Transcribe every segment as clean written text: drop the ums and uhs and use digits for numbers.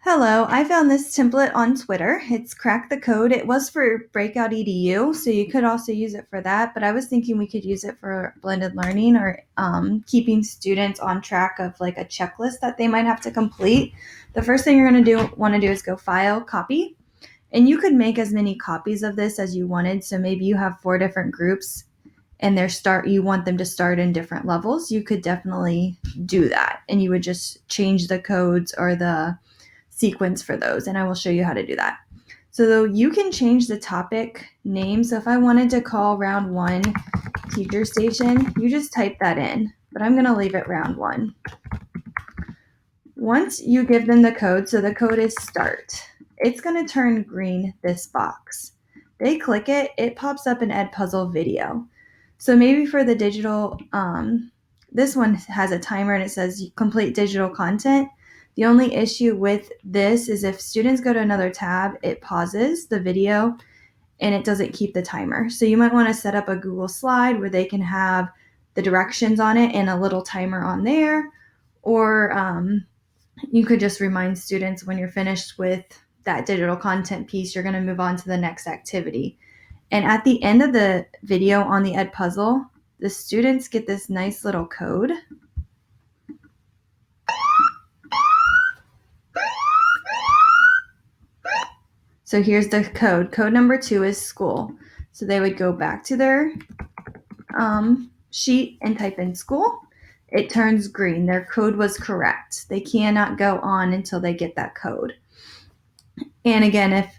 Hello, I found this template on Twitter. It's Crack the Code. It was for Breakout EDU, so you could also use it for that, but I was thinking we could use it for blended learning or keeping students on track of like a checklist that they might have to complete. The first thing you're going to want to do is go File, Copy, and you could make as many copies of this as you wanted. So maybe you have 4 different groups and you want them to start in different levels. You could definitely do that, and you would just change the codes or the sequence for those, and I will show you how to do that. So you can change the topic name. So if I wanted to call round 1 teacher station, you just type that in, but I'm going to leave it round 1. Once you give them the code, so the code is start, it's going to turn green, this box. They click it, it pops up an Edpuzzle video. So maybe for the digital, this one has a timer and it says complete digital content. The only issue with this is if students go to another tab, it pauses the video and it doesn't keep the timer. So you might want to set up a Google slide where they can have the directions on it and a little timer on there. Or you could just remind students when you're finished with that digital content piece, you're going to move on to the next activity. And at the end of the video on the Edpuzzle, the students get this nice little code. So here's the code. Code number 2 is school. So they would go back to their sheet and type in school. It turns green. Their code was correct. They cannot go on until they get that code. And again, if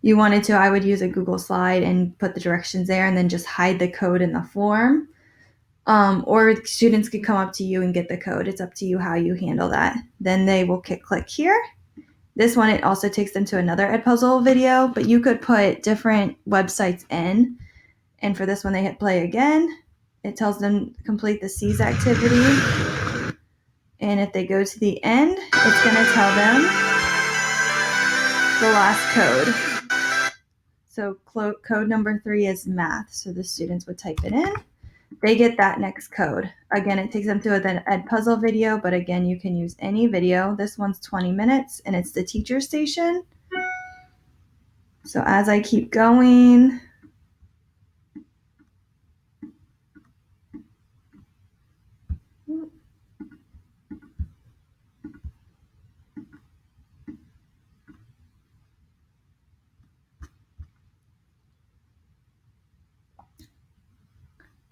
you wanted to, I would use a Google slide and put the directions there and then just hide the code in the form. Or students could come up to you and get the code. It's up to you how you handle that. Then they will click here. This one, it also takes them to another Edpuzzle video, but you could put different websites in. And for this one, they hit play again. It tells them to complete the C's activity. And if they go to the end, it's going to tell them the last code. So code number 3 is math. So the students would type it in. They get that next code. Again, it takes them to an Edpuzzle video, but again, you can use any video. This one's 20 minutes, and it's the teacher station. So as I keep going,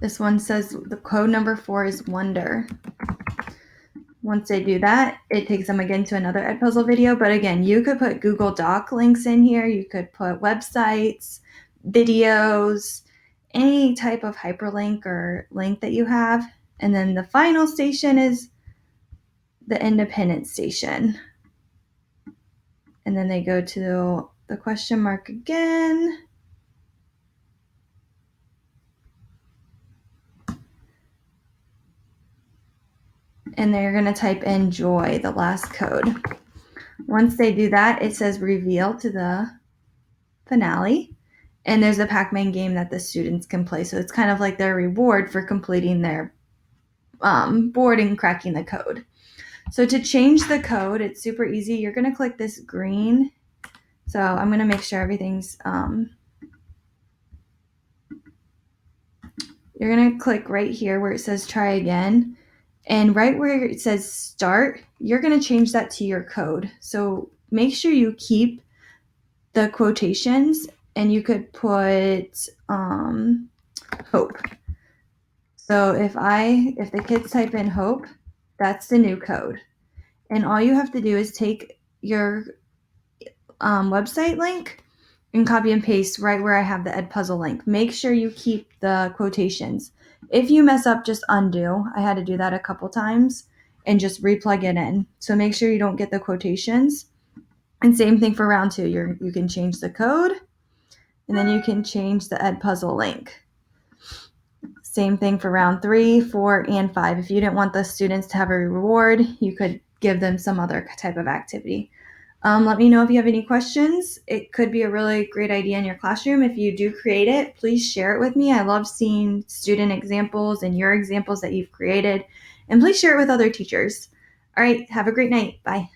this one says the code number 4 is wonder. Once they do that, it takes them again to another Edpuzzle video. But again, you could put Google Doc links in here. You could put websites, videos, any type of hyperlink or link that you have. And then the final station is the independent station. And then they go to the question mark again. And they're going to type in joy, the last code. Once they do that, it says reveal to the finale. And there's a Pac-Man game that the students can play. So it's kind of like their reward for completing their board and cracking the code. So to change the code, it's super easy. You're going to click this green. So I'm going to make sure everything's, you're going to click right here where it says try again. And right where it says start, you're going to change that to your code. So make sure you keep the quotations, and you could put hope. So if the kids type in hope, that's the new code. And all you have to do is take your website link and copy and paste right where I have the Edpuzzle link. Make sure you keep the quotations. If you mess up, just undo. I had to do that a couple times and just replug it in. So make sure you don't get the quotations. And same thing for round 2. You can change the code, and then you can change the Edpuzzle link. Same thing for round 3, 4, and 5. If you didn't want the students to have a reward, you could give them some other type of activity. Let me know if you have any questions. It could be a really great idea in your classroom. If you do create it, please share it with me. I love seeing student examples and your examples that you've created. And please share it with other teachers. All right, have a great night. Bye.